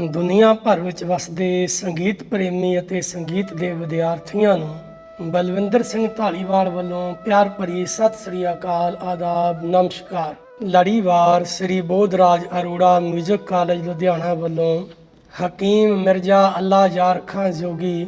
ਦੁਨੀਆ ਭਰ ਵਿੱਚ ਵਸਦੇ ਸੰਗੀਤ ਪ੍ਰੇਮੀ ਅਤੇ ਸੰਗੀਤ ਦੇ ਵਿਦਿਆਰਥੀਆਂ ਨੂੰ ਬਲਵਿੰਦਰ ਸਿੰਘ ਢਾਲੀਵਾਲ ਵੱਲੋਂ ਪਿਆਰ ਭਰੀ ਸਤਿ ਸ੍ਰੀ ਅਕਾਲ, ਆਦਾਬ, ਨਮਸਕਾਰ। ਲੜੀਵਾਰ ਸ੍ਰੀ ਬੋਧਰਾਜ ਅਰੋੜਾ ਮਿਊਜ਼ਿਕ ਕਾਲਜ ਲੁਧਿਆਣਾ ਵੱਲੋਂ ਹਕੀਮ ਮਿਰਜ਼ਾ ਅੱਲਾ ਯਾਰ ਖਾਂ ਜੋਗੀ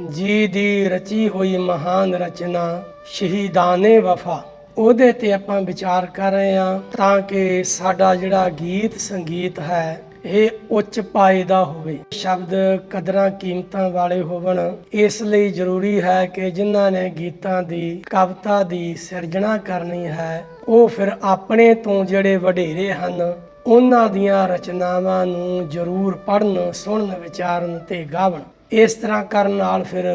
ਜੀ ਦੀ ਰਚੀ ਹੋਈ ਮਹਾਨ ਰਚਨਾ ਸ਼ਹੀਦਾਨੇ ਵਫਾ, ਉਹਦੇ ਤੇ ਆਪਾਂ ਵਿਚਾਰ ਕਰ ਰਹੇ ਹਾਂ ਤਾਂ ਕਿ ਸਾਡਾ ਜਿਹੜਾ ਗੀਤ ਸੰਗੀਤ ਹੈ ਇਹ ਉੱਚ ਪਾਏ ਦਾ ਹੋਵੇ, ਸ਼ਬਦ ਕਦਰਾਂ ਕੀਮਤਾਂ ਵਾਲੇ ਹੋਵਣ। ਇਸ ਲਈ ਜ਼ਰੂਰੀ ਹੈ ਕਿ ਜਿਨ੍ਹਾਂ ਨੇ ਗੀਤਾਂ ਦੀ ਕਵਿਤਾ ਦੀ ਸਿਰਜਣਾ ਕਰਨੀ ਹੈ ਉਹ ਫਿਰ ਆਪਣੇ ਤੋਂ ਜਿਹੜੇ ਵਡੇਰੇ ਹਨ ਉਹਨਾਂ ਦੀਆਂ ਰਚਨਾਵਾਂ ਨੂੰ ਜ਼ਰੂਰ ਪੜ੍ਹਨ, ਸੁਣਨ, ਵਿਚਾਰਨ ਤੇ ਗਾਵਣ। ਇਸ ਤਰ੍ਹਾਂ ਕਰਨ ਨਾਲ ਫਿਰ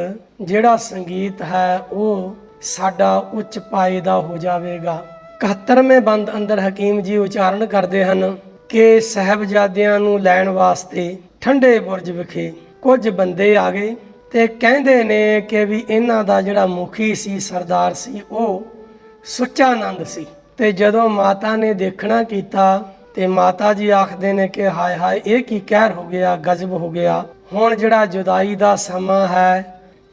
ਜਿਹੜਾ ਸੰਗੀਤ ਹੈ ਉਹ ਸਾਡਾ ਉੱਚ ਪਾਏ ਦਾ ਹੋ ਜਾਵੇਗਾ। 71ਵੇਂ ਬੰਦ ਅੰਦਰ ਹਕੀਮ ਜੀ ਉਚਾਰਨ ਕਰਦੇ ਹਨ ਕਿ ਸਾਹਿਬਜ਼ਾਦਿਆਂ ਨੂੰ ਲੈਣ ਵਾਸਤੇ ਠੰਡੇ ਬੁਰਜ ਵਿਖੇ ਕੁਝ ਬੰਦੇ ਆ ਗਏ ਤੇ ਕਹਿੰਦੇ ਨੇ ਕਿ ਵੀ ਇਹਨਾਂ ਦਾ ਜਿਹੜਾ ਮੁਖੀ ਸੀ, ਸਰਦਾਰ ਸੀ, ਉਹ ਸੁੱਚਾਨੰਦ ਸੀ। ਤੇ ਜਦੋਂ ਮਾਤਾ ਨੇ ਦੇਖਣਾ ਕੀਤਾ ਤੇ ਮਾਤਾ ਜੀ ਆਖਦੇ ਨੇ ਕਿ ਹਾਏ ਹਾਏ ਇਹ ਕੀ ਕਹਿਰ ਹੋ ਗਿਆ, ਗਜ਼ਬ ਹੋ ਗਿਆ। ਹੁਣ ਜਿਹੜਾ ਜੁਦਾਈ ਦਾ ਸਮਾਂ ਹੈ,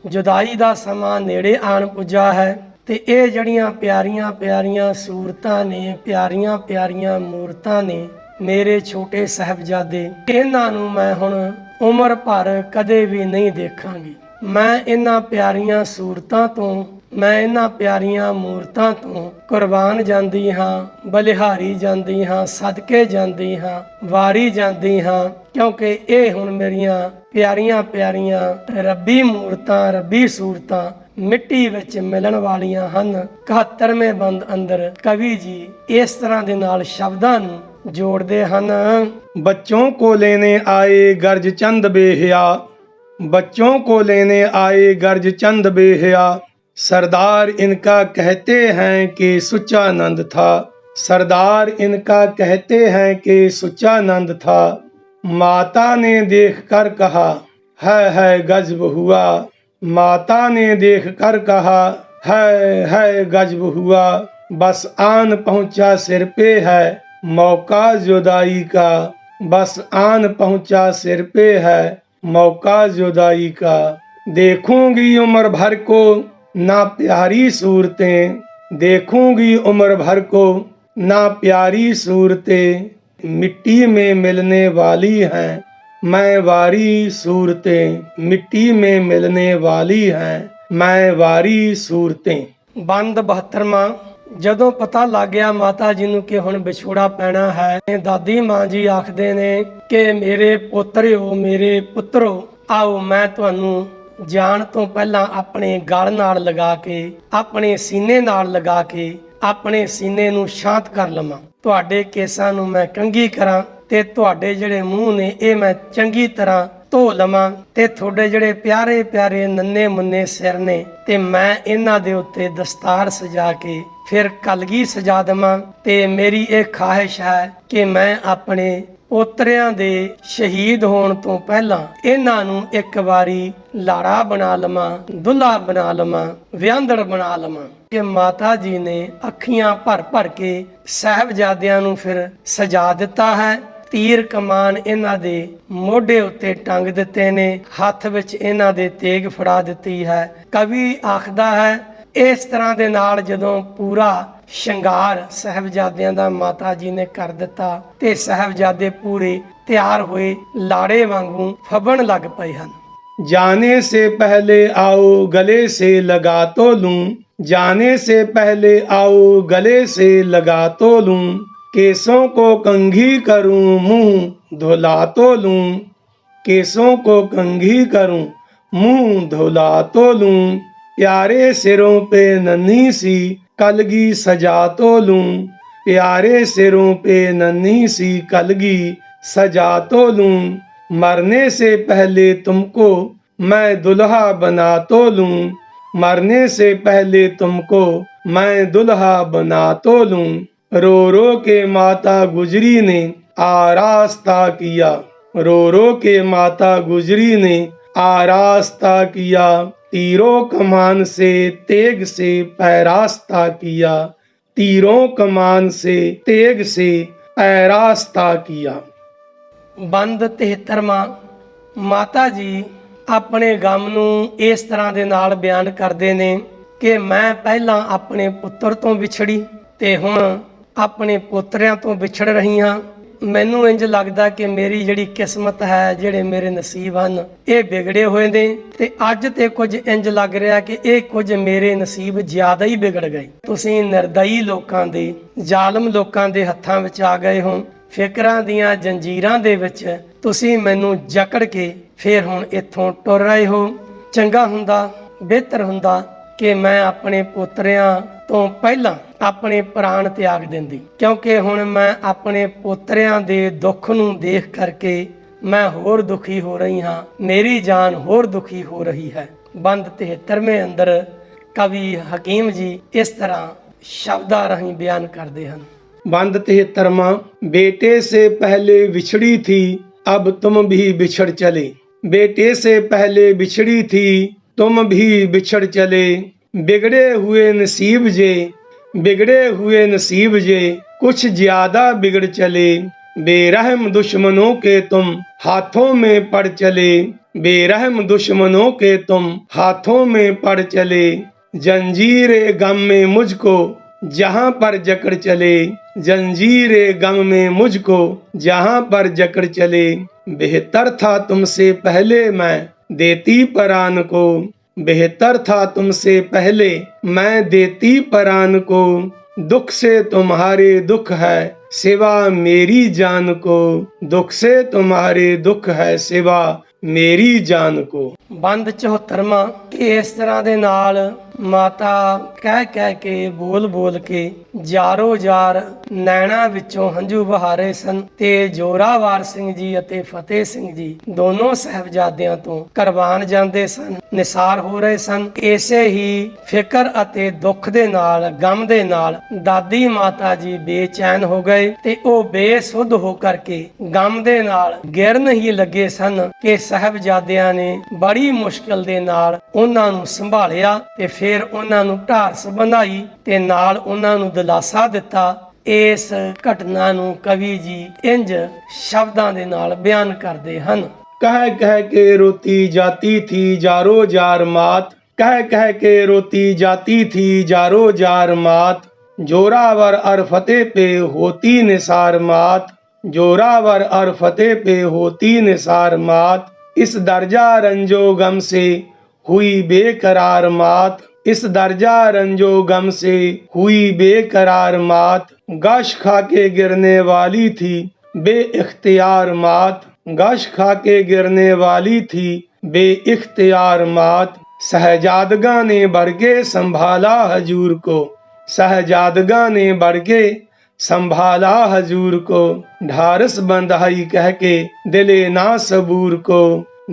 ਜੁਦਾਈ ਦਾ ਸਮਾਂ ਨੇੜੇ ਆਣ ਪੁੱਜਾ ਹੈ ਤੇ ਇਹ ਜਿਹੜੀਆਂ ਪਿਆਰੀਆਂ ਪਿਆਰੀਆਂ ਸੂਰਤਾਂ ਨੇ, ਪਿਆਰੀਆਂ ਪਿਆਰੀਆਂ ਮੂਰਤਾਂ ਨੇ ਮੇਰੇ ਛੋਟੇ ਸਾਹਿਬਜ਼ਾਦੇ, ਇਹਨਾਂ ਨੂੰ ਮੈਂ ਹੁਣ ਉਮਰ ਭਰ ਕਦੇ ਵੀ ਨਹੀਂ ਦੇਖਾਂਗੀ। ਮੈਂ ਇਹਨਾਂ ਪਿਆਰੀਆਂ ਸੂਰਤਾਂ ਤੋਂ, ਮੈਂ ਇਹਨਾਂ ਪਿਆਰੀਆਂ ਮੂਰਤਾਂ ਤੋਂ ਕੁਰਬਾਨ ਜਾਂਦੀ ਹਾਂ, ਬਲਿਹਾਰੀ ਜਾਂਦੀ ਹਾਂ, ਸਦਕੇ ਜਾਂਦੀ ਹਾਂ, ਵਾਰੀ ਜਾਂਦੀ ਹਾਂ, ਕਿਉਂਕਿ ਇਹ ਹੁਣ ਮੇਰੀਆਂ ਪਿਆਰੀਆਂ ਪਿਆਰੀਆਂ ਰੱਬੀ ਮੂਰਤਾਂ, ਰੱਬੀ ਸੂਰਤਾਂ ਮਿੱਟੀ ਵਿੱਚ ਮਿਲਣ ਵਾਲੀਆਂ ਹਨ। 71ਵੇਂ ਬੰਦ ਅੰਦਰ ਕਵੀ ਜੀ ਇਸ ਤਰ੍ਹਾਂ ਦੇ ਨਾਲ ਸ਼ਬਦਾਂ ਨੂੰ जोड़ते हन। बच्चों को लेने आए गर्ज चंद बेहया, बच्चों को लेने आए गर्ज चंद बेहया, सरदार इनका कहते हैं कि सुच्चानंद था, सरदार इनका कहते हैं कि सुच्चानंद था। माता ने देख कर कहा है गजब हुआ, माता ने देख कर कहा है गजब हुआ, बस आन पहुंचा सिर पे है मौका जुदाई का, बस आन पहुंचा सिर पे है मौका जुदाई का। देखूंगी उम्र भर को ना प्यारी सूरतें, देखूंगी उम्र भर को ना प्यारी सूरतें, मिट्टी में मिलने वाली हैं मैं वारी सूरतें, मिट्टी में मिलने वाली हैं मैं वारी सूरतें। बंद 72वां। ਜਦੋਂ ਪਤਾ ਲੱਗ ਗਿਆ ਮਾਤਾ ਜੀ ਨੂੰ ਕਿ ਹੁਣ ਵਿਛੋੜਾ ਪੈਣਾ ਹੈ, ਦਾਦੀ ਮਾਂ ਜੀ ਆਖਦੇ ਨੇ ਕਿ ਮੇਰੇ ਪੋਤਰਿਓ, ਮੇਰੇ ਪੁੱਤਰੋ, ਆਓ ਮੈਂ ਤੁਹਾਨੂੰ ਜਾਣ ਤੋਂ ਪਹਿਲਾਂ ਆਪਣੇ ਗਲ ਨਾਲ ਲਗਾ ਕੇ, ਆਪਣੇ ਸੀਨੇ ਨਾਲ ਲਗਾ ਕੇ, ਆਪਣੇ ਸੀਨੇ ਨੂੰ ਸ਼ਾਂਤ ਕਰ ਲਵਾਂ। ਤੁਹਾਡੇ ਕੇਸਾਂ ਨੂੰ ਮੈਂ ਕੰਘੀ ਕਰਾਂ ਤੇ ਤੁਹਾਡੇ ਜਿਹੜੇ ਮੂੰਹ ਨੇ ਇਹ ਮੈਂ ਚੰਗੀ ਤਰ੍ਹਾਂ ਧੋ ਲਵਾਂ ਤੇ ਤੁਹਾਡੇ ਜਿਹੜੇ ਪਿਆਰੇ ਪਿਆਰੇ ਨੰਨੇ ਮੁੰਨੇ ਸਿਰ ਨੇ ਤੇ ਮੈਂ ਇਹਨਾਂ ਦੇ ਉੱਤੇ ਦਸਤਾਰ ਸਜਾ ਕੇ ਫਿਰ ਕਲਗੀ ਸਜਾ ਦੇਵਾਂ। ਤੇ ਮੇਰੀ ਇਹ ਖਾਹਿਸ਼ ਹੈ ਕਿ ਮੈਂ ਆਪਣੇ ਪੋਤਰਿਆਂ ਦੇ ਸ਼ਹੀਦ ਹੋਣ ਤੋਂ ਪਹਿਲਾਂ ਇਹਨਾਂ ਨੂੰ ਇੱਕ ਵਾਰੀ ਲਾੜਾ ਬਣਾ ਲਵਾਂ, ਦੁੱਲਾ ਬਣਾ ਲਵਾਂ, ਵਿਆਂਦੜ ਬਣਾ ਲਵਾਂ। ਕਿ ਮਾਤਾ ਜੀ ਨੇ ਅੱਖੀਆਂ ਭਰ ਭਰ ਕੇ ਸਾਹਿਬਜ਼ਾਦਿਆਂ ਨੂੰ ਫਿਰ ਸਜਾ ਦਿੱਤਾ ਹੈ। ਤੀਰ ਕਮਾਨ ਇਹਨਾਂ ਦੇ ਮੋਢੇ ਉੱਤੇ ਟੰਗ ਦਿੱਤੇ ਨੇ, ਹੱਥ ਵਿੱਚ ਇਹਨਾਂ ਦੇ ਤੇਗ ਫੜਾ ਦਿੱਤੀ ਹੈ। ਕਵੀ ਆਖਦਾ ਹੈ ਇਸ ਤਰ੍ਹਾਂ ਦੇ ਨਾਲ ਜਦੋਂ ਪੂਰਾ ਸ਼ਿੰਗਾਰ ਸਾਹਿਬਜ਼ਾਦਿਆਂ ਦਾ ਮਾਤਾ ਜੀ ਨੇ ਕਰ ਦਿੱਤਾ ਤੇ ਸਾਹਿਬਜ਼ਾਦੇ ਪੂਰੇ ਤਿਆਰ ਹੋਏ ਲਾੜੇ ਵਾਂਗੂ ਫੱਬਣ ਲੱਗ ਪਏ ਹਨ। जाने से पहले आओ गले से लगा तो लूं, जाने से पहले आओ गले से लगा तो लूं, केसों को कंघी करूं मुंह धुला तो लूं, केसों को कंघी करूं मुंह धुला तो लूं, प्यारे सिरों पे नन्ही सी कलगी सजा तो लूं, प्यारे सिरों पे नन्ही सी कलगी सजा तो लूं, मरने से पहले तुमको मैं दुल्हा बना तो लूं, मरने से पहले तुमको मैं दुल्हा बना तो लूं। रो रो के माता गुजरी ने आरास्ता किया, रो रो के माता गुजरी ने आरास्ता किया, तीरों कमान से तेग से पैरास्ता किया, तीरों कमान से तेग से पैरास्ता किया। बंद 73वां। ਮਾਤਾ ਜੀ ਆਪਣੇ ਗਮ ਨੂੰ ਇਸ ਤਰ੍ਹਾਂ ਦੇ ਨਾਲ ਬਿਆਨ ਕਰਦੇ ਨੇ ਕਿ ਮੈਂ ਪਹਿਲਾਂ ਆਪਣੇ ਪੁੱਤਰ ਤੋਂ ਵਿਛੜੀ ਤੇ ਹੁਣ ਆਪਣੇ ਪੋਤਰਿਆਂ ਤੋਂ ਵਿਛੜ ਰਹੀ ਹਾਂ। ਮੈਨੂੰ ਇੰਜ ਲੱਗਦਾ ਕਿ ਮੇਰੀ ਜਿਹੜੀ ਕਿਸਮਤ ਹੈ, ਜਿਹੜੇ ਮੇਰੇ ਨਸੀਬ ਹਨ, ਇਹ ਵਿਗੜੇ ਹੋਏ ਨੇ ਤੇ ਅੱਜ ਤੇ ਕੁਝ ਇੰਜ ਲੱਗ ਰਿਹਾ ਕਿ ਇਹ ਕੁਝ ਮੇਰੇ ਨਸੀਬ ਜ਼ਿਆਦਾ ਹੀ ਵਿਗੜ ਗਏ। ਤੁਸੀਂ ਨਿਰਦਈ ਲੋਕਾਂ ਦੇ, ਜ਼ਾਲਮ ਲੋਕਾਂ ਦੇ ਹੱਥਾਂ ਵਿੱਚ ਆ ਗਏ ਹੋ। ਫਿਕਰਾਂ ਦੀਆਂ ਜੰਜੀਰਾਂ ਦੇ ਵਿੱਚ ਤੁਸੀਂ ਮੈਨੂੰ ਜਕੜ ਕੇ ਫਿਰ ਹੁਣ ਇੱਥੋਂ ਟੁਰ ਰਹੇ ਹੋ। ਚੰਗਾ ਹੁੰਦਾ, ਬਿਹਤਰ ਹੁੰਦਾ ਕਿ ਮੈਂ ਆਪਣੇ ਪੋਤਰਿਆਂ ਤੋਂ ਪਹਿਲਾਂ ਆਪਣੇ ਪ੍ਰਾਣ ਤਿਆਗ ਦਿੰਦੀ, ਕਿਉਂਕਿ ਹੁਣ ਮੈਂ ਆਪਣੇ ਪੋਤਰਿਆਂ ਦੇ ਦੁੱਖ ਨੂੰ ਦੇਖ ਕਰਕੇ ਮੈਂ ਹੋਰ ਦੁਖੀ ਹੋ ਰਹੀ ਹਾਂ, ਮੇਰੀ ਜਾਨ ਹੋਰ ਦੁਖੀ ਹੋ ਰਹੀ ਹੈ। ਬੰਦ 73ਵੇਂ ਅੰਦਰ ਕਵੀ ਹਕੀਮ ਜੀ ਇਸ ਤਰ੍ਹਾਂ ਸ਼ਬਦਾਂ ਰਾਹੀਂ ਬਿਆਨ ਕਰਦੇ ਹਨ। बंद 73वां। बेटे से पहले बिछड़ी थी अब तुम भी बिछड़ चले। बेटे से पहले बिछड़ी थी तुम भी बिछड़ चले। बिगड़े हुए नसीब जे, बिगड़े हुए नसीब जे कुछ ज्यादा बिगड़ चले। बेरहम दुश्मनों के तुम हाथों में पड़ चले। बेरहम दुश्मनों के तुम हाथों में पड़ चले। जंजीरे गम में मुझको जहां पर जकड़ चले। जंजीरे गम में मुझको जहां पर जकड़ चले। बेहतर था तुमसे पहले मैं देती परान को। बेहतर था तुमसे पहले मैं देती परान को। दुख से तुम्हारे दुख है सिवा मेरी जान को। दुख से तुम्हारे दुख है सिवा ਮੇਰੀ ਜਾਨ ਕੋ। ਬੰਦ 74ਵਾਂ। ਇਸ ਤਰ੍ਹਾਂ ਦੇ ਨਾਲ ਮਾਤਾ ਕਹਿ ਕੇ ਬੋਲ ਕੇ ਜਾਰੋ ਜਾਰ ਨੈਣਾ ਵਿੱਚੋਂ ਹੰਝੂ ਬਹਾਰੇ ਸਨ ਤੇ ਜੋਰਾਵਰ ਸਿੰਘ ਜੀ ਅਤੇ ਫਤਿਹ ਸਿੰਘ ਜੀ ਦੋਨੋਂ ਸਾਹਿਬਜ਼ਾਦਿਆਂ ਤੋਂ ਕੁਰਬਾਨ ਜਾਂਦੇ ਸਨ, ਨਿਸਾਰ ਹੋ ਰਹੇ ਸਨ। ਇਸੇ ਹੀ ਫਿਕਰ ਅਤੇ ਦੁੱਖ ਦੇ ਨਾਲ, ਗਮ ਦੇ ਨਾਲ ਦਾਦੀ ਮਾਤਾ ਜੀ ਬੇਚੈਨ ਹੋ ਗਏ ਤੇ ਉਹ ਬੇਸੁੱਧ ਹੋ ਕਰਕੇ ਗਮ ਦੇ ਨਾਲ ਗਿਰਨ ਹੀ ਲੱਗੇ ਸਨ ਕਿ ਸਾਹਿਬਜ਼ਾਦਿਆਂ ਨੇ ਬੜੀ ਮੁਸ਼ਕਲ ਦੇ ਨਾਲ ਉਹਨਾਂ ਨੂੰ ਸੰਭਾਲਿਆ ਤੇ ਫਿਰ ਉਹਨਾਂ ਨੂੰ ਢਾਰਸ ਬੰਧਾਈ ਤੇ ਨਾਲ ਉਹਨਾਂ ਨੂੰ ਦਿਲਾਸਾ ਦਿੱਤਾ। ਇਸ ਘਟਨਾ ਨੂੰ ਕਵੀ ਜੀ ਇੰਜ ਸ਼ਬਦਾਂ ਦੇ ਨਾਲ ਬਿਆਨ ਕਰਦੇ ਹਨ। कह कह के रोती जाती थी जारो जार मात। कह कह के रोती जाती थी जारो जार मात। जोरावर और फतेह पे होती निसार मात। जोरावर और फतेह पे होती निसार मात। इस दर्जा रंजो गम से हुई बेकरार मात। इस दर्जा रंजो गम से हुई बेकरार मात। गश खा के गिरने वाली थी बेइख्तियार मात। गश खा के गिरने वाली थी बेइख्तियार मात। शहजादगा ने बरगे संभाला हजूर को। शहजादगा ने बरगे संभाला हजूर को। ढारस बंधाई कह के दिले ना सबूर को।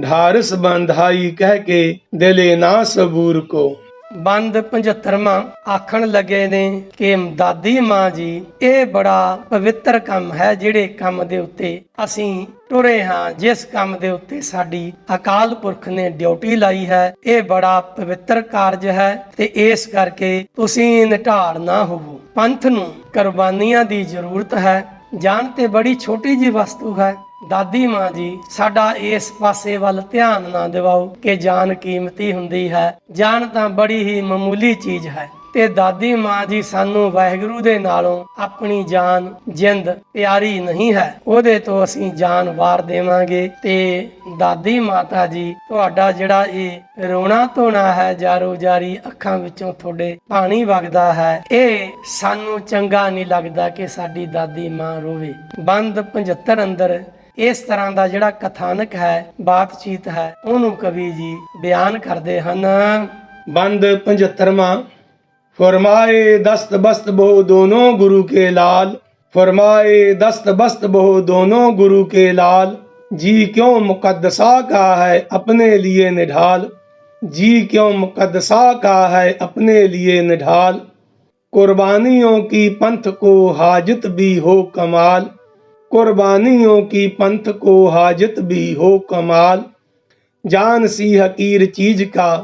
ढारस बंधाई कह के दिले ना सबूर को। ਬੰਦ 75ਵਾਂ। ਆਖਣ ਲੱਗੇ ਨੇ ਕਿ ਦਾਦੀ ਮਾਂ ਜੀ ਇਹ ਬੜਾ ਪਵਿੱਤਰ ਕੰਮ ਹੈ ਜਿਹੜੇ ਕੰਮ ਦੇ ਉੱਤੇ ਅਸੀਂ ਟੁਰੇ ਹਾਂ, ਜਿਸ ਕੰਮ ਦੇ ਉੱਤੇ ਸਾਡੀ ਅਕਾਲ ਪੁਰਖ ਨੇ ਡਿਊਟੀ ਲਾਈ ਹੈ। ਇਹ ਬੜਾ ਪਵਿੱਤਰ ਕਾਰਜ ਹੈ ਤੇ ਇਸ ਕਰਕੇ ਤੁਸੀਂ ਨਿਢਾਲ ਨਾ ਹੋਵੋ। ਪੰਥ ਨੂੰ ਕੁਰਬਾਨੀਆਂ ਦੀ ਜ਼ਰੂਰਤ ਹੈ। ਜਾਨ ਤੇ ਬੜੀ ਛੋਟੀ ਜੀ ਵਸਤੂ ਹੈ। ਦਾਦੀ ਮਾਂ ਜੀ ਸਾਡਾ ਇਸ ਪਾਸੇ ਵੱਲ ਧਿਆਨ ਨਾ ਦਿਵਾਓ ਕਿ ਜਾਨ ਕੀਮਤੀ ਹੁੰਦੀ ਹੈ। ਜਾਨ ਤਾਂ ਬੜੀ ਹੀ ਮਾਮੂਲੀ ਚੀਜ਼ ਹੈ ਤੇ ਦਾਦੀ ਮਾਂ ਜੀ ਸਾਨੂੰ ਵਾਹਿਗੁਰੂ ਦੇ ਨਾਲੋਂ ਆਪਣੀ ਜਾਨ ਜਿੰਦ ਪਿਆਰੀ ਨਹੀਂ ਹੈ, ਉਹਦੇ ਤੋਂ ਅਸੀਂ ਜਾਨ ਵਾਰ ਦੇਵਾਂਗੇ। ਤੇ ਦਾਦੀ ਮਾਤਾ ਜੀ ਤੁਹਾਡਾ ਜਿਹੜਾ ਇਹ ਰੋਣਾ ਧੋਣਾ ਹੈ, ਜਾਰੋ ਜਾਰੀ ਅੱਖਾਂ ਵਿੱਚੋਂ ਤੁਹਾਡੇ ਪਾਣੀ ਵਗਦਾ ਹੈ, ਇਹ ਸਾਨੂੰ ਚੰਗਾ ਨਹੀਂ ਲੱਗਦਾ ਕਿ ਸਾਡੀ ਦਾਦੀ ਮਾਂ ਰੋਵੇ। ਬੰਦ 75 ਅੰਦਰ ਇਸ ਤਰ੍ਹਾਂ ਦਾ ਜਿਹੜਾ ਕਥਾਨਕ ਹੈ, ਬਾਤਚੀਤ ਹੈ, ਉਹਨੂੰ ਕਵੀ ਜੀ ਬਿਆਨ ਕਰਦੇ ਹਨ। ਬੰਦ 75ਵਾਂ। फरमाए दस्त बस्त बहु दोनों गुरु के लाल। फरमाए दस्त बस्त बहु दोनों गुरु के लाल। जी क्यों मुकद्दसा का है अपने लिए निढाल। जी क्यों मुकद्दसा का है अपने लिए निढाल। कुर्बानियों की पंथ को हाजत भी हो कमाल। कुर्बानियों की पंथ को हाजत भी हो कमाल। जान सी हकीर चीज का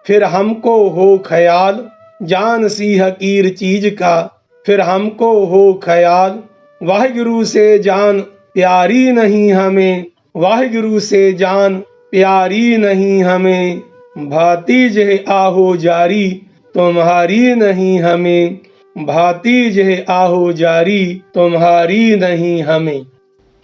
फिर हमको हो ख्याल। जान सी हकीर चीज का फिर हमको हो ख्याल। वाहिगुरु से जान प्यारी नहीं हमें वाहिगुरु से जान प्यारी नहीं हमें, भाती जह आहो जारी तुम्हारी नहीं हमें, भाती जह आहो जारी तुम्हारी नहीं हमें।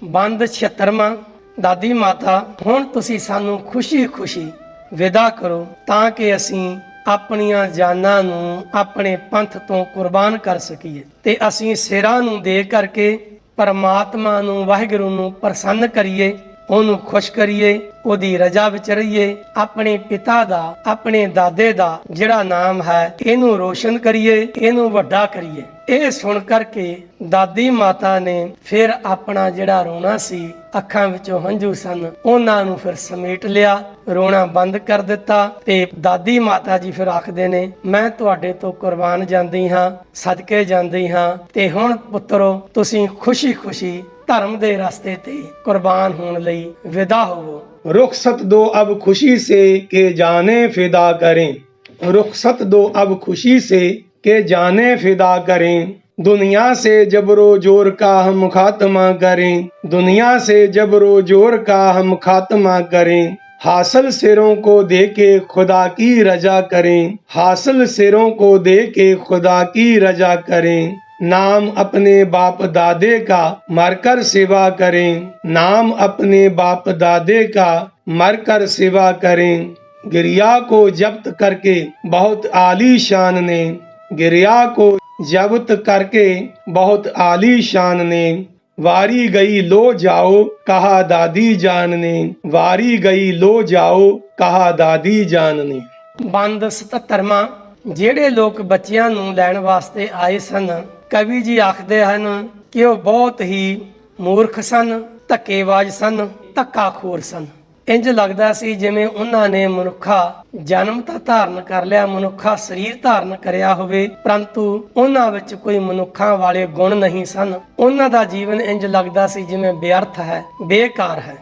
ਬੰਦ 76ਵਾਂ। ਦਾਦੀ ਮਾਤਾ, ਹੁਣ ਤੁਸੀਂ ਸਾਨੂੰ ਖੁਸ਼ੀ-ਖੁਸ਼ੀ ਵਿਦਾ ਕਰੋ ਤਾਂ ਕਿ ਅਸੀਂ ਆਪਣੀਆਂ ਜਾਨਾਂ ਨੂੰ ਆਪਣੇ ਪੰਥ ਤੋਂ ਕੁਰਬਾਨ ਕਰ ਸਕੀਏ ਤੇ ਅਸੀਂ ਸਿਰਾਂ ਨੂੰ ਦੇ ਕਰਕੇ ਪਰਮਾਤਮਾ ਨੂੰ, ਵਾਹਿਗੁਰੂ ਨੂੰ ਪ੍ਰਸੰਨ ਕਰੀਏ, ਉਹਨੂੰ ਖੁਸ਼ ਕਰੀਏ, ਉਹਦੀ ਰਜ਼ਾ ਵਿੱਚ ਰਹੀਏ, ਆਪਣੇ ਪਿਤਾ ਦਾ, ਆਪਣੇ ਦਾਦੇ ਦਾ ਜਿਹੜਾ ਨਾਮ ਹੈ ਇਹਨੂੰ ਰੋਸ਼ਨ ਕਰੀਏ, ਇਹਨੂੰ ਵੱਡਾ ਕਰੀਏ। ਇਹ ਸੁਣ ਕਰਕੇ ਦਾਦੀ ਮਾਤਾ ਨੇ ਫਿਰ ਆਪਣਾ ਜਿਹੜਾ ਰੋਣਾ ਸੀ, ਅੱਖਾਂ ਵਿੱਚੋਂ ਹੰਝੂ ਸਨ, ਉਹਨਾਂ ਨੂੰ ਫਿਰ ਸਮੇਟ ਲਿਆ, ਰੋਣਾ ਬੰਦ ਕਰ ਦਿੱਤਾ ਤੇ ਦਾਦੀ ਮਾਤਾ ਜੀ ਫਿਰ ਆਖਦੇ ਨੇ, ਮੈਂ ਤੁਹਾਡੇ ਤੋਂ ਕੁਰਬਾਨ ਜਾਂਦੀ ਹਾਂ, ਸਦਕੇ ਜਾਂਦੀ ਹਾਂ ਤੇ ਹੁਣ ਪੁੱਤਰੋ ਤੁਸੀਂ ਖੁਸ਼ੀ-ਖੁਸ਼ੀ ਧਰਮ ਦੇ ਰਸਤੇ ਤੇ ਕੁਰਬਾਨ ਹੋਣ ਲਈ ਵਿਦਾ ਹੋਵੋ। रुखसत दो अब खुशी से के जाने फिदा करें, रुखसत दो अब खुशी से के जाने फिदा करें, दुनिया से जबरो जोर का हम खात्मा करें, दुनिया से जबरो जोर का हम खात्मा करें, हासिल सिरों को दे के खुदा की रजा करें, हासिल सिरों को दे के खुदा की रजा करें, नाम अपने बाप दादे का मरकर सेवा करें, नाम अपने बाप दादे का मरकर सेवा करें, गिरिया को जब्त करके बहुत आली शान ने, गिरिया को जब्त करके बहुत आली शान ने, वारी गई लो जाओ कहा दादी जान ने, वारी गई लो जाओ कहा दादी जान ने। ਬੰਦ 77ਵਾਂ। ਜਿਹੜੇ ਲੋਕ ਬੱਚਿਆਂ ਨੂੰ ਲੈਣ ਵਾਸਤੇ ਆਏ ਸਨ, ਕਵੀ ਜੀ ਆਖਦੇ ਹਨ ਕਿ ਉਹ ਬਹੁਤ ਹੀ ਮੂਰਖ ਸਨ, ਧੱਕੇਬਾਜ਼ ਸਨ, ਧੱਕਾਖੋਰ ਸਨ। ਇੰਜ ਲੱਗਦਾ ਸੀ ਜਿਵੇਂ ਉਹਨਾਂ ਨੇ ਮਨੁੱਖਾ ਜਨਮ ਤਾਂ ਧਾਰਨ ਕਰ ਲਿਆ, ਮਨੁੱਖਾ ਸਰੀਰ ਧਾਰਨ ਕਰਿਆ ਹੋਵੇ, ਪਰੰਤੂ ਉਹਨਾਂ ਵਿੱਚ ਕੋਈ ਮਨੁੱਖਾਂ ਵਾਲੇ ਗੁਣ ਨਹੀਂ ਸਨ। ਉਹਨਾਂ ਦਾ ਜੀਵਨ ਇੰਜ ਲੱਗਦਾ ਸੀ ਜਿਵੇਂ ਬੇਅਰਥ ਹੈ, ਬੇਕਾਰ ਹੈ।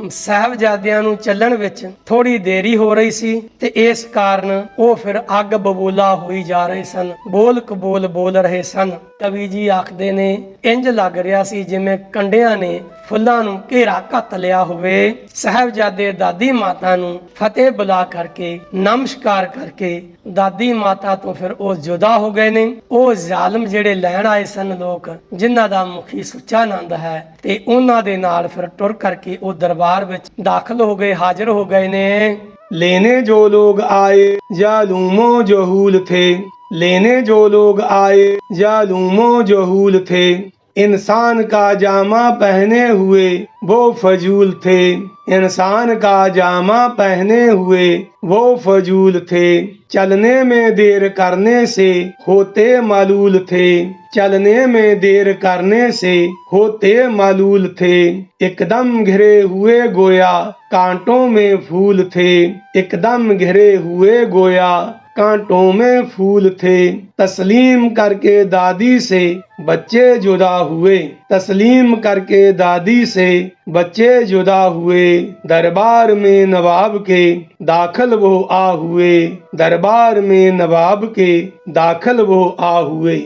ਸਾਹਿਬਜ਼ਾਦਿਆਂ ਨੂੰ ਚੱਲਣ ਵਿੱਚ ਥੋੜੀ ਦੇਰੀ ਹੋ ਰਹੀ ਸੀ ਤੇ ਇਸ ਕਾਰਨ ਉਹ ਫਿਰ ਅੱਗ ਬਬੂਲਾ ਹੋਈ ਜਾ ਰਹੇ ਸਨ, ਬੋਲ ਕਬੋਲ ਬੋਲ ਰਹੇ ਸਨ। ਕਵੀ ਜੀ ਆਖਦੇ ਨੇ ਇੰਜ ਲੱਗ ਰਿਹਾ ਸੀ ਜਿਵੇਂ ਕੰਡਿਆਂ ਨੇ ਫੁੱਲਾਂ ਨੂੰ ਘੇਰਾ ਘੱਤ ਲਿਆ ਹੋਵੇ। ਸਾਹਿਬਜ਼ਾਦੇ ਦਾਦੀ ਮਾਤਾ ਨੂੰ ਫਤਿਹ ਬੁਲਾ ਕਰਕੇ, ਨਮਸਕਾਰ ਕਰਕੇ ਦਾਦੀ ਮਾਤਾ ਤੋਂ ਫਿਰ ਉਹ ਜੁਦਾ ਹੋ ਗਏ ਨੇ। ਉਹ ਜ਼ਾਲਮ ਜਿਹੜੇ ਲੈਣ ਆਏ ਸਨ ਲੋਕ, ਜਿਨ੍ਹਾਂ ਦਾ ਮੁਖੀ ਸੁੱਚਾ ਨੰਦ ਹੈ, ਤੇ ਉਹਨਾਂ ਦੇ ਨਾਲ ਫਿਰ ਟੁਰ ਕਰਕੇ ਉਹ ਦਰਬਾਰ ਵਿੱਚ ਦਾਖਲ ਹੋ ਗਏ, ਹਾਜ਼ਰ ਹੋ ਗਏ ਨੇ। लेने जो लोग आए जालूमो जहूल थे, लेने जो लोग आए जालूमो जहूल थे, इंसान का जामा पहने हुए वो फजूल थे, इंसान का जामा पहने हुए वो फजूल थे, चलने में देर करने से होते मालूल थे, चलने में देर करने से होते मालूल थे, एकदम घिरे हुए गोया कांटों में फूल थे, एकदम घिरे हुए गोया कांटों में फूल थे, तस्लीम करके दादी से बच्चे जुदा हुए, तस्लीम करके दादी से बच्चे जुदा हुए, दरबार में नवाब के दाखिल वो आ हुए, दरबार में नवाब के दाखिल वो आ हुए।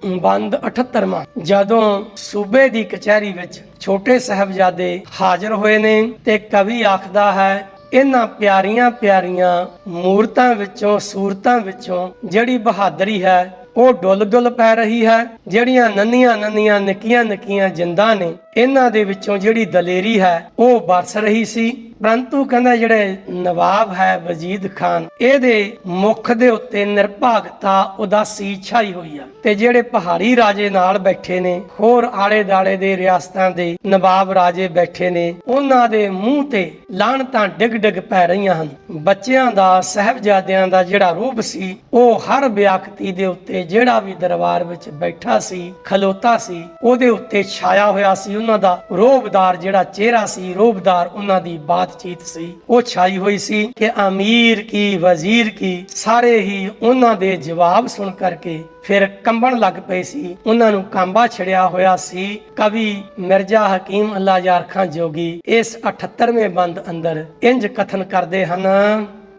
ਬੰਦ 78ਵਾਂ। ਜਦੋਂ ਸੂਬੇ ਦੀ ਕਚਹਿਰੀ ਵਿੱਚ ਛੋਟੇ ਸਾਹਿਬਜ਼ਾਦੇ ਹਾਜ਼ਰ ਹੋਏ ਨੇ ਤੇ ਕਵੀ ਆਖਦਾ ਹੈ, ਇਹਨਾਂ ਪਿਆਰੀਆਂ ਪਿਆਰੀਆਂ ਮੂਰਤਾਂ ਵਿੱਚੋਂ, ਸੂਰਤਾਂ ਵਿੱਚੋਂ ਜਿਹੜੀ ਬਹਾਦਰੀ ਹੈ ਉਹ ਡੁੱਲ ਡੁੱਲ ਪੈ ਰਹੀ ਹੈ। ਜਿਹੜੀਆਂ ਨੰਨੀਆਂ ਨੰਨੀਆਂ ਨਿੱਕੀਆਂ ਨਿੱਕੀਆਂ ਜਿੰਦਾਂ ਨੇ, ਇਹਨਾਂ ਦੇ ਵਿੱਚੋਂ ਜਿਹੜੀ ਦਲੇਰੀ ਹੈ ਉਹ ਬਰਸ ਰਹੀ ਸੀ। ਪਰੰਤੂ ਕਹਿੰਦਾ ਜਿਹੜੇ ਨਵਾਬ ਹੈ ਵਜੀਦ ਖਾਨ, ਇਹਦੇ ਮੁਖ ਦੇ ਉੱਤੇ ਨਿਰਭਾਗਤਾ, ਉਦਾਸੀ ਛਾਈ ਹੋਈ ਆ। ਤੇ ਜਿਹੜੇ ਪਹਾੜੀ ਰਾਜੇ ਨਾਲ ਬੈਠੇ ਨੇ, ਹੋਰ ਆਲੇ ਦਾਲੇ ਦੇ ਰਿਆਸਤਾਂ ਦੇ ਨਵਾਬ ਰਾਜੇ ਬੈਠੇ ਨੇ, ਉਹਨਾਂ ਦੇ ਮੂੰਹ ਤੇ ਲਾਹਣਤਾਂ ਡਿੱਗ ਡਿੱਗ ਪੈ ਰਹੀਆਂ ਹਨ। ਬੱਚਿਆਂ ਦਾ, ਸਾਹਿਬਜ਼ਾਦਿਆਂ ਦਾ ਜਿਹੜਾ ਰੂਪ ਸੀ, ਉਹ ਹਰ ਵਿਅਕਤੀ ਦੇ ਉੱਤੇ, ਜਿਹੜਾ ਵੀ ਦਰਬਾਰ ਵਿੱਚ ਬੈਠਾ ਸੀ, ਖਲੋਤਾ ਸੀ, ਉਹਦੇ ਉੱਤੇ ਛਾਇਆ ਹੋਇਆ ਸੀ। ਉਹਨਾਂ ਦਾ ਰੋਬਦਾਰ ਜਿਹੜਾ ਚਿਹਰਾ ਸੀ, ਰੋਬਦਾਰ ਉਹਨਾਂ ਦੀ ਬਾਤਚੀਤ ਸੀ, ਉਹ ਛਾਈ ਹੋਈ ਸੀ ਕਿ ਅਮੀਰ ਕੀ, ਵਜ਼ੀਰ ਕੀ, ਸਾਰੇ ਹੀ ਉਹਨਾਂ ਦੇ ਜਵਾਬ ਸੁਣ ਕਰਕੇ ਫਿਰ ਕੰਬਣ ਲੱਗ ਪਏ ਸੀ। ਉਹਨਾਂ ਨੂੰ ਕਾਂਬਾ ਛੜਿਆ ਹੋਇਆ ਸੀ। ਕਵੀ ਮਿਰਜ਼ਾ ਹਕੀਮ ਅੱਲਾ ਯਾਰ ਖਾਂ ਜੋਗੀ ਇਸ 78ਵੇਂ ਬੰਦ ਅੰਦਰ ਇੰਜ ਕਥਨ ਕਰਦੇ ਹਨ।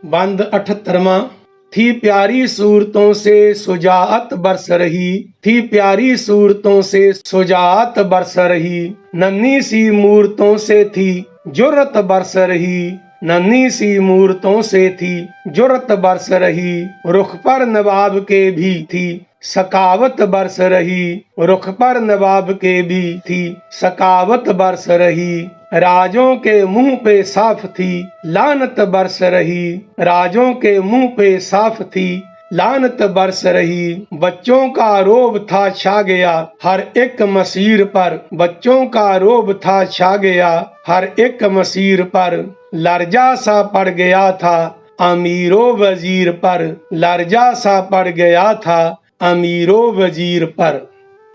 बंद 78वां। थी प्यारी सूरतों से सुजात बरस रही, थी प्यारी सूरतों से सुजात बरस रही, नन्ही सी मूरतों से थी जुर्रत बरस रही नन्ही सी मूरतों से थी, जुर्रत बरस रही रुख पर नवाब के भी थी, सकावत बरस रही रुख पर नवाब के भी थी, सकावत बरस रही राजों के मुंह पे साफ थी, लानत बरस रही राजों के मुंह पे साफ थी, लानत बरस रही। बच्चों का रोब था छा गया हर एक मसीर पर, बच्चों का रोब था छा गया हर एक मसीर पर, लर्जा सा पड़ गया था अमीरो वजीर पर, लर्जा सा पड़ गया था अमीरो वजीर पर।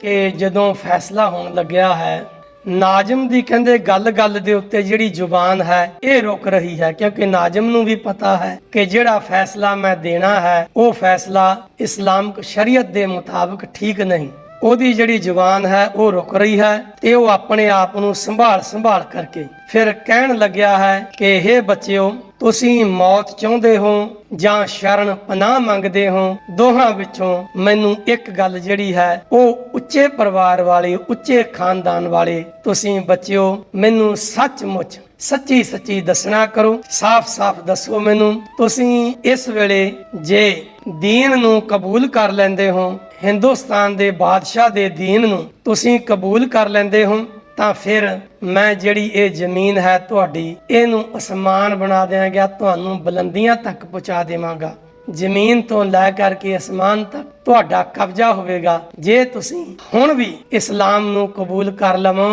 ਕਿ ਜਦੋਂ ਫੈਸਲਾ ਹੋਣ ਲੱਗਿਆ ਹੈ, ਨਾਜ਼ਮ ਦੀ ਕਹਿੰਦੇ ਗੱਲ-ਗੱਲ ਦੇ ਉੱਤੇ ਜਿਹੜੀ ਜ਼ੁਬਾਨ ਹੈ ਇਹ ਰੁਕ ਰਹੀ ਹੈ, ਕਿਉਂਕਿ ਨਾਜ਼ਮ ਨੂੰ ਵੀ ਪਤਾ ਹੈ ਕਿ ਜਿਹੜਾ ਫੈਸਲਾ ਮੈਂ ਦੇਣਾ ਹੈ ਉਹ ਫੈਸਲਾ ਇਸਲਾਮਿਕ ਸ਼ਰੀਅਤ ਦੇ ਮੁਤਾਬਕ ਠੀਕ ਨਹੀਂ। ਉਹਦੀ ਜਿਹੜੀ ਜ਼ੁਬਾਨ ਹੈ ਉਹ ਰੁਕ ਰਹੀ ਹੈ ਤੇ ਉਹ ਆਪਣੇ ਆਪ ਨੂੰ ਸੰਭਾਲ ਕਰਕੇ ਫਿਰ ਕਹਿਣ ਲੱਗਿਆ ਹੈ ਕਿ ਇਹ ਬੱਚਿਓ, ਤੁਸੀਂ ਮੌਤ ਚਾਹੁੰਦੇ ਹੋ ਜਾਂ ਸ਼ਰਨ ਪਨਾਹ ਮੰਗਦੇ ਹੋ, ਦੋਹਾਂ ਵਿੱਚੋਂ ਮੈਨੂੰ ਇੱਕ ਗੱਲ ਜਿਹੜੀ ਹੈ ਉਹ ਉੱਚੇ ਪਰਿਵਾਰ ਵਾਲੇ, ਉੱਚੇ ਖਾਨਦਾਨ ਵਾਲੇ ਤੁਸੀਂ ਬੱਚਿਓ ਮੈਨੂੰ ਸੱਚਮੁੱਚ ਸੱਚੀ ਦੱਸਣਾ ਕਰੋ, ਸਾਫ਼ ਦੱਸੋ ਮੈਨੂੰ। ਤੁਸੀਂ ਇਸ ਵੇਲੇ ਜੇ ਦੀਨ ਨੂੰ ਕਬੂਲ ਕਰ ਲੈਂਦੇ ਹੋ, ਹਿੰਦੁਸਤਾਨ ਦੇ ਬਾਦਸ਼ਾਹ ਦੇ ਦੀਨ ਨੂੰ ਤੁਸੀਂ ਕਬੂਲ ਕਰ ਲੈਂਦੇ ਹੋ, ਤਾਂ ਫਿਰ ਮੈਂ ਜਿਹੜੀ ਇਹ ਜ਼ਮੀਨ ਹੈ ਤੁਹਾਡੀ ਇਹਨੂੰ ਅਸਮਾਨ ਬਣਾ ਦਿਆਂਗਾ, ਤੁਹਾਨੂੰ ਬੁਲੰਦੀਆਂ ਤੱਕ ਪਹੁੰਚਾ ਦੇਵਾਂਗਾ। ਜ਼ਮੀਨ ਤੋਂ ਲੈ ਕਰਕੇ ਅਸਮਾਨ ਤੱਕ ਤੁਹਾਡਾ ਕਬਜ਼ਾ ਹੋਵੇਗਾ ਜੇ ਤੁਸੀਂ ਹੁਣ ਵੀ ਇਸਲਾਮ ਨੂੰ ਕਬੂਲ ਕਰ ਲਵੋ।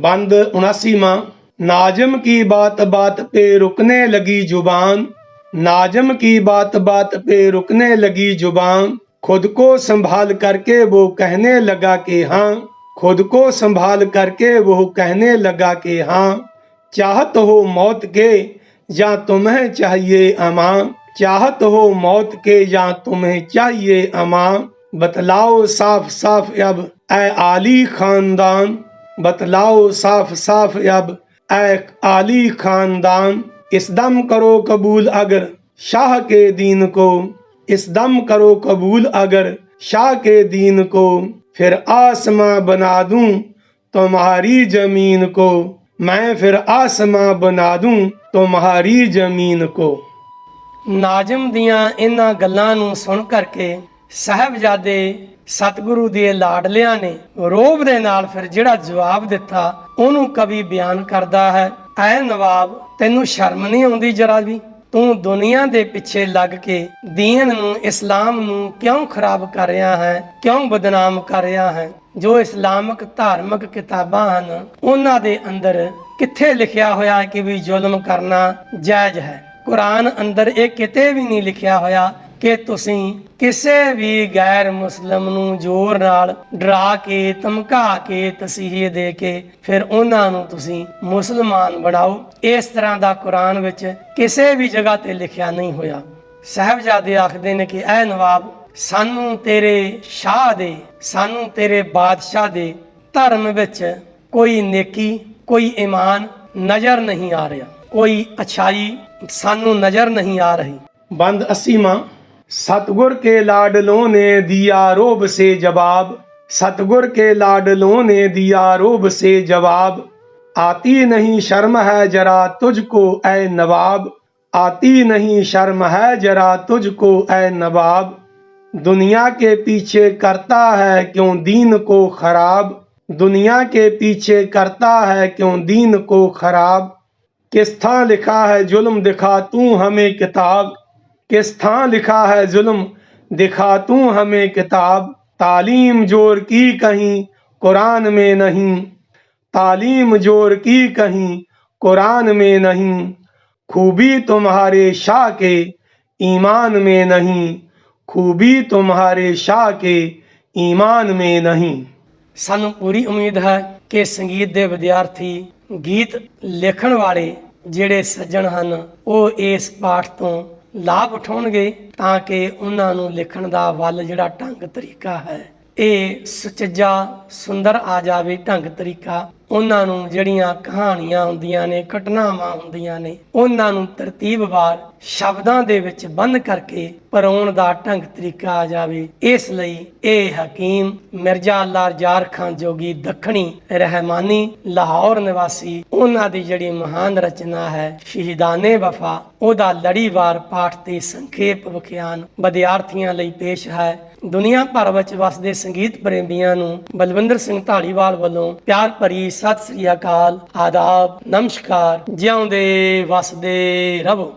बंद 79वां। नाजम की बात बात पे रुकने लगी जुबान, नाजम की बात बात पे रुकने लगी जुबान, खुद को संभाल करके वो कहने लगा कि हाँ, खुद को संभाल करके वो कहने लगा कि हाँ, चाहत हो मौत के या तुम्हें चाहिए अमां, चाहत हो मौत के या तुम्हें चाहिए अमां, बतलाओ साफ अब ऐ आली खानदान, बतलाओ साफ अब ऐ आली खानदान, इस दम करो कबूल अगर शाह के दीन को, इस दम करो कबूल अगर शाह के दीन को, फिर आसमां बना दूं तुम्हारी जमीन को, मैं फिर आसमां बना दूं तुम्हारी जमीन को। ਨਾਜ਼ਮ ਦੀਆਂ ਇਹਨਾਂ ਗੱਲਾਂ ਨੂੰ ਸੁਣ ਕਰਕੇ ਸਾਹਿਬਜ਼ਾਦੇ ਸਤਿਗੁਰੂ ਦੇ ਲਾਡਲਿਆਂ ਨੇ ਰੋਬ ਦੇ ਨਾਲ ਫਿਰ ਜਿਹੜਾ ਜਵਾਬ ਦਿੱਤਾ ਉਹਨੂੰ ਕਵੀ ਬਿਆਨ ਕਰਦਾ ਹੈ। ਐ ਨਵਾਬ, ਤੈਨੂੰ ਸ਼ਰਮ ਨਹੀਂ ਆਉਂਦੀ ਜਰਾ ਵੀ? ਤੂੰ ਦੁਨੀਆ ਦੇ ਪਿੱਛੇ ਲੱਗ ਕੇ ਦੀਨ ਨੂੰ, ਇਸਲਾਮ ਨੂੰ ਕਿਉਂ ਖਰਾਬ ਕਰ ਰਿਹਾ ਹੈ, ਕਿਉਂ ਬਦਨਾਮ ਕਰ ਰਿਹਾ ਹੈ? ਜੋ ਇਸਲਾਮਿਕ ਧਾਰਮਿਕ ਕਿਤਾਬਾਂ ਹਨ ਉਹਨਾਂ ਦੇ ਅੰਦਰ ਕਿੱਥੇ ਲਿਖਿਆ ਹੋਇਆ ਕਿ ਵੀ ਜ਼ੁਲਮ ਕਰਨਾ ਜਾਇਜ਼ ਹੈ? ਕੁਰਾਨ ਅੰਦਰ ਇਹ ਕਿਤੇ ਵੀ ਨਹੀਂ ਲਿਖਿਆ ਹੋਇਆ ਕਿ ਤੁਸੀਂ ਕਿਸੇ ਵੀ ਗੈਰ ਮੁਸਲਿਮ ਨੂੰ ਜ਼ੋਰ ਨਾਲ ਡਰਾ ਕੇ, ਧਮਕਾ ਕੇ, ਤਸੀਹੇ ਦੇ ਕੇ ਫਿਰ ਉਹਨਾਂ ਨੂੰ ਤੁਸੀਂ ਮੁਸਲਮਾਨ ਬਣਾਓ। ਇਸ ਤਰ੍ਹਾਂ ਦਾ ਕੁਰਾਨ ਵਿੱਚ ਕਿਸੇ ਵੀ ਜਗ੍ਹਾ ਤੇ ਲਿਖਿਆ ਨਹੀਂ ਹੋਇਆ। ਸਾਹਿਬਜ਼ਾਦੇ ਆਖਦੇ ਨੇ ਕਿ ਐ ਨਵਾਬ, ਸਾਨੂੰ ਤੇਰੇ ਸ਼ਾਹ ਦੇ, ਸਾਨੂੰ ਤੇਰੇ ਬਾਦਸ਼ਾਹ ਦੇ ਧਰਮ ਵਿੱਚ ਕੋਈ ਨੇਕੀ, ਕੋਈ ਈਮਾਨ ਨਜ਼ਰ ਨਹੀਂ ਆ ਰਿਹਾ, ਕੋਈ अच्छाई सानू नजर नहीं आ रही। बंद 80वां। सतगुर के लाडलों ने दिया रोब से जवाब, सतगुर के लाडलों ने दिया रोब से जवाब, आती नहीं शर्म है जरा तुझको ऐ नवाब, आती नहीं शर्म है जरा तुझको ऐ नवाब, दुनिया के पीछे करता है क्यों दीन को खराब, दुनिया के पीछे करता है क्यों दीन को खराब, किस थां लिखा है जुल्म दिखा तू हमें किताब, किस थां लिखा है जुल्म दिखा तू हमें किताब, तालीम जोर की कहीं कुरान में नहीं, तालीम जोर की कहीं कुरान में नहीं, खूबी तुम्हारे शाह के ईमान में नहीं, खूबी तुम्हारे शाह के ईमान में नहीं। ਸਾਨੂੰ ਪੂਰੀ ਉਮੀਦ ਹੈ ਕਿ ਸੰਗੀਤ ਦੇ ਵਿਦਿਆਰਥੀ, ਗੀਤ ਲਿਖਣ ਵਾਲੇ ਜਿਹੜੇ ਸੱਜਣ ਹਨ ਉਹ ਇਸ ਪਾਠ ਤੋਂ ਲਾਭ ਉਠਾਉਣਗੇ ਤਾਂ ਕਿ ਉਹਨਾਂ ਨੂੰ ਲਿਖਣ ਦਾ ਵੱਲ ਜਿਹੜਾ ਢੰਗ ਤਰੀਕਾ ਹੈ ਇਹ ਸੁਚੱਜਾ ਸੁੰਦਰ ਆ ਜਾਵੇ ਢੰਗ ਤਰੀਕਾ। ਉਹਨਾਂ ਨੂੰ ਜਿਹੜੀਆਂ ਕਹਾਣੀਆਂ ਹੁੰਦੀਆਂ ਨੇ, ਘਟਨਾਵਾਂ ਹੁੰਦੀਆਂ ਨੇ, ਉਹਨਾਂ ਨੂੰ ਤਰਤੀਬਵਾਰ ਸ਼ਬਦਾਂ ਦੇ ਵਿੱਚ ਬੰਨ੍ਹ ਕਰਕੇ ਪਰੋਣ ਦਾ ਢੰਗ ਤਰੀਕਾ ਆ ਜਾਵੇ। ਇਸ ਲਈ ਇਹ ਹਕੀਮ ਮਿਰਜ਼ਾ ਅੱਲਾ ਜਾਰ ਖਾਨ ਜੋਗੀ ਦੱਖਣੀ ਰਹਿਮਾਨੀ ਲਾਹੌਰ ਨਿਵਾਸੀ, ਉਹਨਾਂ ਦੀ ਜਿਹੜੀ ਮਹਾਨ ਰਚਨਾ ਹੈ ਸ਼ਹੀਦਾਨੇ ਵਫਾ, ਉਹਦਾ ਲੜੀਵਾਰ ਪਾਠ ਤੇ ਸੰਖੇਪ ਵਿਖਿਆਨ ਵਿਦਿਆਰਥੀਆਂ ਲਈ ਪੇਸ਼ ਹੈ। ਦੁਨੀਆ ਭਰ ਵਿੱਚ ਵਸਦੇ ਸੰਗੀਤ ਪ੍ਰੇਮੀਆਂ ਨੂੰ ਬਲਵਿੰਦਰ ਸਿੰਘ ਢਾਲੀਵਾਲ ਵੱਲੋਂ ਪਿਆਰ ਭਰੀ ਸਤਿ ਸ੍ਰੀ ਅਕਾਲ, ਆਦਾਬ, ਨਮਸਕਾਰ। ਜਿਉਂਦੇ ਵਸਦੇ ਰਹੋ।